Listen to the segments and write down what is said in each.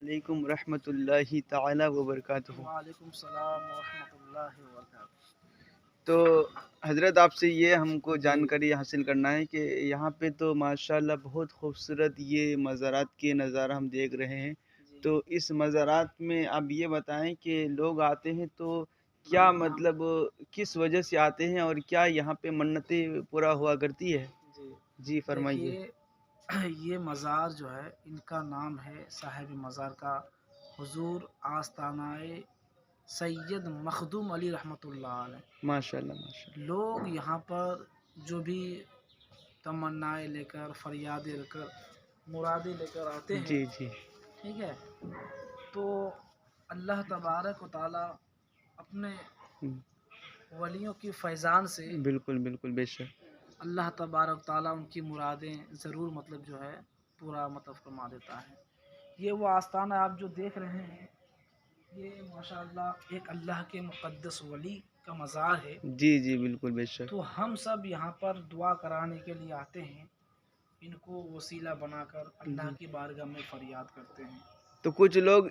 علیکم رحمۃ اللہ تعالی وبرکاتہ۔ وعلیکم السلام ورحمۃ اللہ وبرکاتہ۔ تو حضرت آپ سے یہ ہم کو جانکاری حاصل کرنا ہے کہ یہاں پہ تو ماشاءاللہ بہت خوبصورت یہ مزارات کے نظارہ ہم دیکھ رہے ہیں، تو اس مزارات میں آپ یہ بتائیں کہ لوگ آتے ہیں تو کیا مطلب کس وجہ سے آتے ہیں اور کیا یہاں پہ منتیں پورا ہوا کرتی ہے؟ جی فرمائیے۔ دیکھیے، یہ مزار جو ہے ان کا نام ہے صاحب مزار کا حضور آستانہ سید مخدوم علی رحمۃ اللہ علیہ۔ ماشاءاللہ ماشاءاللہ۔ لوگ یہاں پر جو بھی تمنائیں لے کر، فریادیں لے کر، مرادیں لے کر آتے ہیں، جی جی ٹھیک ہے، تو اللہ تبارک و تعالی اپنے ولیوں کی فیضان سے بالکل بالکل بے شک۔ اللہ تبارک تعالیٰ ان کی مرادیں ضرور مطلب جو ہے پورا مطلب فرما دیتا ہے۔ یہ وہ آستانہ آپ جو دیکھ رہے ہیں، یہ ماشاءاللہ ایک اللہ کے مقدس ولی کا مزار ہے۔ جی جی بالکل بے شک۔ تو ہم سب یہاں پر دعا کرانے کے لیے آتے ہیں، ان کو وسیلہ بنا کر اللہ کی بارگاہ میں فریاد کرتے ہیں۔ تو کچھ لوگ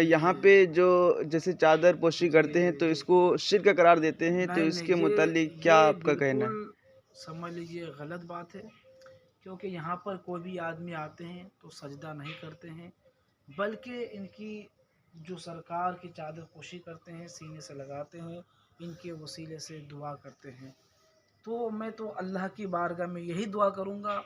یہاں پہ جو جیسے چادر پوشی کرتے ہیں تو اس کو شرک قرار دیتے ہیں، تو اس کے متعلق کیا آپ کا کہنا ہے؟ بالکل سمجھ لیجیے غلط بات ہے، کیونکہ یہاں پر کوئی بھی آدمی آتے ہیں تو سجدہ نہیں کرتے ہیں، بلکہ ان کی جو سرکار کی چادر پوشی کرتے ہیں، سینے سے لگاتے ہیں، ان کے وسیلے سے دعا کرتے ہیں۔ تو میں تو اللہ کی بارگاہ میں یہی دعا کروں گا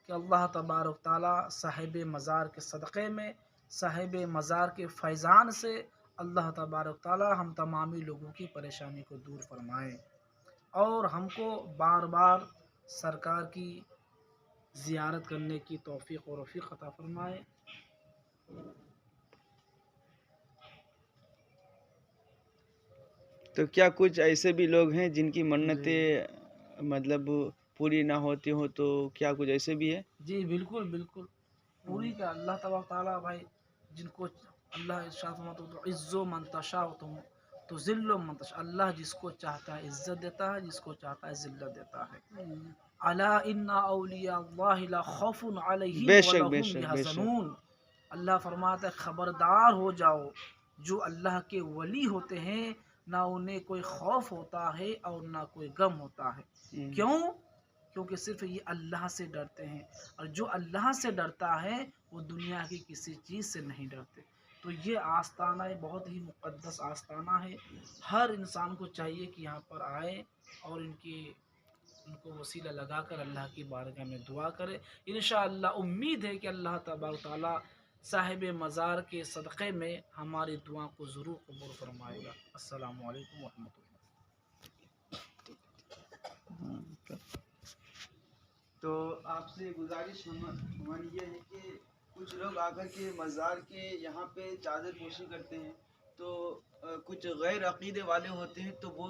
کہ اللہ تبارک تعالیٰ صاحب مزار کے صدقے میں، صاحب مزار کے فیضان سے اللہ تبارک تعالیٰ ہم تمامی لوگوں کی پریشانی کو دور فرمائے اور ہم کو بار بار سرکار کی زیارت کرنے کی توفیق و رفیق عطا فرمائے۔ تو کیا کچھ ایسے بھی لوگ ہیں جن کی منتیں مطلب پوری نہ ہوتی ہوں، تو کیا کچھ ایسے بھی ہے؟ جی بالکل بالکل پوری کا اللہ تبارک تعالیٰ بھائی جن کو اللہ ارشاد فرماتا ہے تو عز و منتشا تو ذل و منتشا، اللہ جس کو چاہتا ہے عزت دیتا ہے، جس کو چاہتا ہے ذلت دیتا ہے۔ الا ان اولیاء اللہ لا خوف علیہم بے ولا شک بے هم شک بے شک۔ یحزنون۔ اللہ فرماتا ہے خبردار ہو جاؤ، جو اللہ کے ولی ہوتے ہیں نہ انہیں کوئی خوف ہوتا ہے اور نہ کوئی غم ہوتا ہے۔ کیوں؟ کیونکہ صرف یہ اللہ سے ڈرتے ہیں، اور جو اللہ سے ڈرتا ہے وہ دنیا کی کسی چیز سے نہیں ڈرتے۔ تو یہ آستانہ بہت ہی مقدس آستانہ ہے، ہر انسان کو چاہیے کہ یہاں پر آئے اور ان کو وسیلہ لگا کر اللہ کی بارگاہ میں دعا کرے۔ انشاءاللہ امید ہے کہ اللہ تبارک تعالیٰ صاحب مزار کے صدقے میں ہماری دعا کو ضرور قبول فرمائے گا۔ السلام علیکم ورحمۃ اللہ۔ تو آپ سے گزارش ہماری یہ ہے کہ کچھ لوگ آ کر کے مزار کے یہاں پہ چادر پوشی کرتے ہیں، تو کچھ غیر عقیدے والے ہوتے ہیں تو وہ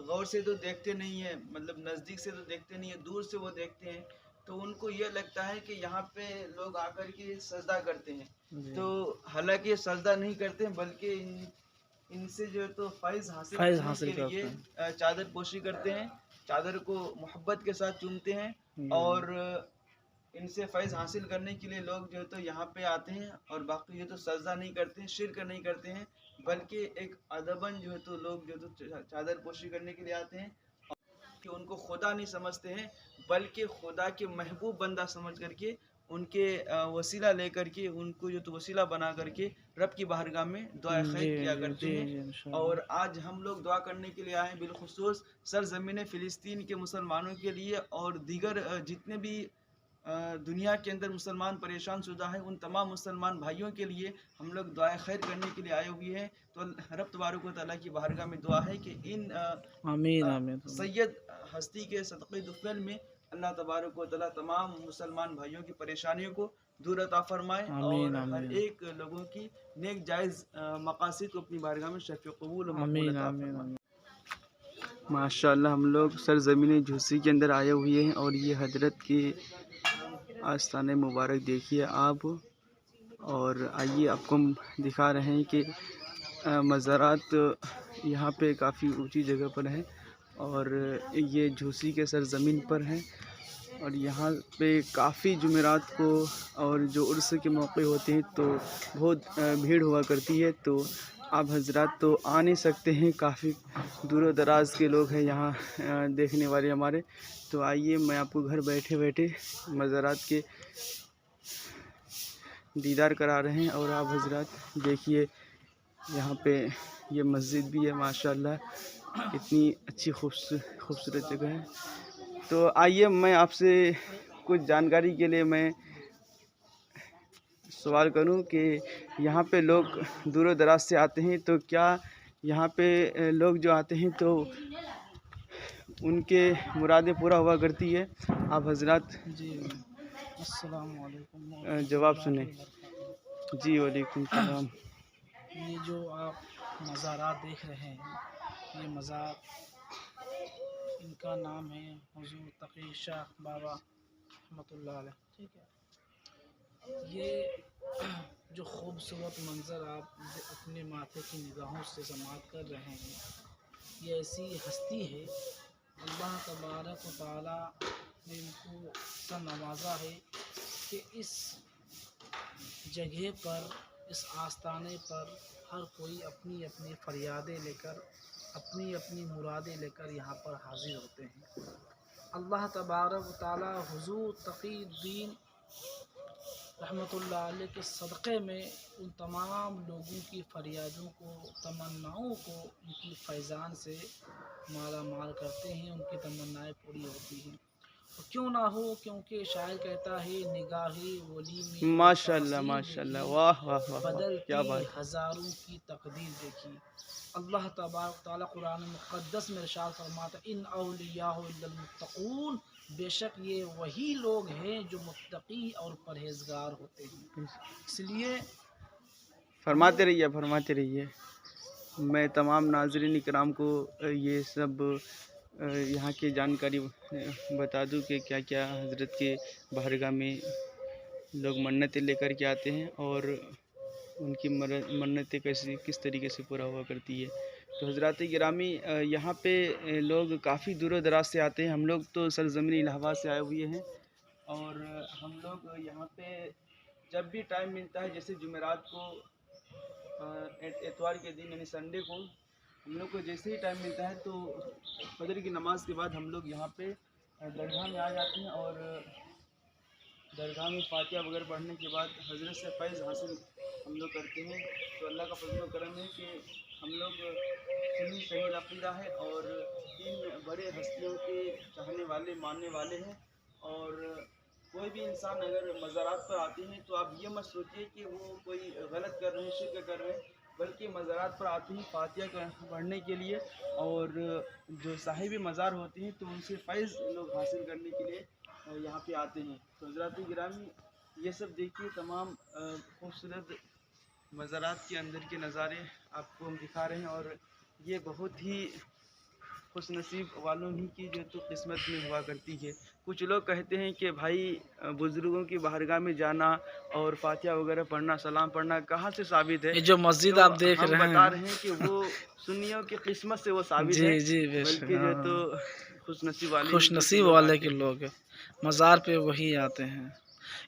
غور سے تو دیکھتے نہیں ہیں، مطلب نزدیک سے تو دیکھتے نہیں ہیں، دور سے وہ دیکھتے ہیں، تو ان کو یہ لگتا ہے کہ یہاں پہ لوگ آ کر کے سجدہ کرتے ہیں، تو حالانکہ یہ سجدہ نہیں کرتے ہیں بلکہ ان سے جو ہے تو فیض حاصل کرنے کے لیے چادر پوشی کرتے ہیں، چادر کو محبت کے ساتھ چومتے ہیں، اور ان سے فیض حاصل کرنے کے لیے لوگ جو ہے تو یہاں پہ آتے ہیں، اور باقی جو تو سجدہ نہیں کرتے ہیں، شرک نہیں کرتے ہیں، بلکہ ایک ادباً جو ہے تو لوگ جو تو چادر پوشی کرنے کے لیے آتے ہیں، کہ ان کو خدا نہیں سمجھتے ہیں بلکہ خدا کے محبوب بندہ سمجھ کر کے ان کے وسیلہ لے کر کے ان کو جو تو وسیلہ بنا کر کے رب کی بارگاہ میں دعا خیر کیا کرتے ہیں۔ اور آج ہم لوگ دعا کرنے کے لیے آئے ہیں بالخصوص سرزمین فلسطین کے مسلمانوں کے لیے، اور دیگر جتنے بھی دنیا کے اندر مسلمان پریشان شدہ ہیں ان تمام مسلمان بھائیوں کے لیے ہم لوگ دعا خیر کرنے کے لیے آئے ہوئے ہیں۔ تو رب تبارک و تعالیٰ کی بارگاہ میں دعا ہے کہ ان سید ہستی کے صدقے دفعل میں اللہ تبارک و تعالیٰ تمام مسلمان بھائیوں کی پریشانیوں کو دور عطا فرمائے، اور ہر ایک لوگوں کی نیک جائز مقاصد کو اپنی بارگاہ میں شفیع قبول و مقبول عطا فرمائے۔ ماشاءاللہ ہم لوگ سرزمین جھوسی کے اندر آئے ہوئے ہیں، اور یہ حضرت کی آستانہ مبارک دیکھیے آپ، اور آئیے آپ کو ہم دکھا رہے ہیں کہ مزارات یہاں پہ کافی اونچی جگہ پر ہیں، اور یہ جھوسی کے سرزمین پر ہیں، اور یہاں پہ کافی جمعرات کو اور جو عرس کے موقع ہوتے ہیں تو بہت بھیڑ ہوا کرتی ہے، تو آپ حضرات تو آ نہیں سکتے ہیں، کافی دور و دراز کے لوگ ہیں یہاں دیکھنے والے ہمارے، تو آئیے میں آپ کو گھر بیٹھے بیٹھے مزارات کے دیدار کرا رہے ہیں۔ اور آپ حضرات دیکھیے یہاں پہ یہ مسجد بھی ہے، ماشاءاللہ اتنی اچھی خوبصورت جگہ ہے۔ تو آئیے میں آپ سے کچھ جانکاری کے لیے میں سوال کروں کہ یہاں پہ لوگ دور و دراز سے آتے ہیں، تو کیا یہاں پہ لوگ جو آتے ہیں تو ان کے مرادیں پورا ہوا کرتی ہے؟ آپ حضرات جی السلام علیکم جواب سنیں۔ جی وعلیکم السلام۔ یہ جو آپ مزارات دیکھ رہے ہیں، یہ مزار ان کا نام ہے حضور تقی شاہ بابا رحمۃ اللہ علیہ، ٹھیک ہے۔ یہ جو خوبصورت منظر آپ اپنے ماتھے کی نگاہوں سے سماعت کر رہے ہیں، یہ ایسی ہستی ہے، اللہ تبارک و تعالیٰ نے ان کو اتنا نوازا ہے کہ اس جگہ پر، اس آستانے پر ہر کوئی اپنی اپنی فریادیں لے کر، اپنی اپنی مرادیں لے کر یہاں پر حاضر ہوتے ہیں۔ اللہ تبارک و تعالیٰ حضور تقی الدین رحمۃ اللہ علیہ کے صدقے میں ان تمام لوگوں کی فریادوں کو، تمناؤں کو ان کی فیضان سے مالا مال کرتے ہیں، ان کی تمنائیں پوری ہوتی ہیں۔ اور کیوں نہ ہو، کیونکہ شاعر کہتا ہے نگاہی ولی میں ماشاءاللہ ماشاءاللہ، واہ واہ واہ، کیا بدلتی بات۔ ہزاروں کی تقدیر دیکھی۔ اللہ تبارک تعالیٰ قرآن مقدس میں ارشاد فرماتا ہے ان اولیاء الا المتقون، بے شک یہ وہی لوگ ہیں جو متقی اور پرہیزگار ہوتے ہیں۔ اس لیے فرماتے رہیے۔ میں تمام ناظرین کرام کو یہ سب یہاں کی جانکاری بتا دوں کہ کیا کیا حضرت کے بارگاہ میں لوگ منتیں لے کر کے آتے ہیں اور ان کی منتیں کس طریقے سے پورا ہوا کرتی ہے۔ تو حضرات گرامی، یہاں پہ لوگ کافی دور و دراز سے آتے ہیں۔ ہم لوگ تو سرزمین الہ آباد سے آئے ہوئے ہیں، اور ہم لوگ یہاں پہ جب بھی ٹائم ملتا ہے، جیسے جمعرات کو، اتوار کے دن یعنی سنڈے کو، ہم لوگ کو جیسے ہی ٹائم ملتا ہے تو فجر کی نماز کے بعد ہم لوگ یہاں پہ درگاہ میں آ جاتے ہیں، اور درگاہ میں فاتحہ وغیرہ پڑھنے کے بعد حضرت سے فیض حاصل ہم لوگ کرتے ہیں۔ تو اللہ کا فضل و کرم ہے کہ ہم لوگ سنی صحیح عقیدہ ہے اور ان بڑے ہستیوں کے چاہنے والے، ماننے والے ہیں۔ اور کوئی بھی انسان اگر مزارات پر آتے ہیں تو آپ یہ مت سوچیے کہ وہ کوئی غلط کر رہے ہیں، شرک کر رہے ہیں، بلکہ مزارات پر آتے ہیں فاتحہ پڑھنے کے لیے، اور جو صاحب مزار ہوتے ہیں تو ان سے فیض لوگ حاصل کرنے کے لیے یہاں پہ آتے ہیں۔ تو حضرات گرامی، یہ سب دیکھیے تمام خوبصورت مزارات کے اندر کے نظارے آپ کو ہم دکھا رہے ہیں، اور یہ بہت ہی خوش نصیب والوں ہی کی جو تو قسمت میں ہوا کرتی ہے۔ کچھ لوگ کہتے ہیں کہ بھائی بزرگوں کی بارگاہ میں جانا اور فاتحہ وغیرہ پڑھنا، سلام پڑھنا کہاں سے ثابت ہے؟ یہ جو مسجد تو آپ دیکھ ہم رہے بتا ہیں، رہے ہیں کہ وہ سنیوں کی قسمت سے وہ ثابت ہے، جی بے شک، بلکہ جو تو خوش نصیب والے خوش ہی نصیب لوگ والے آتے کے ہیں۔ لوگ ہیں۔ مزار پہ وہی آتے ہیں،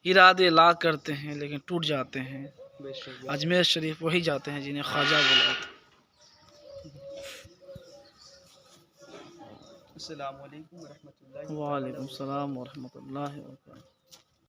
ارادے لاکھ کرتے ہیں لیکن ٹوٹ جاتے ہیں۔ بے شک۔ اجمیر شریف وہی جاتے ہیں جنہیں خواجہ بلاتے ہیں۔ السلام علیکم ورحمۃ اللہ وعلیکم السلام ورحمۃ اللہ وبرکاتہ۔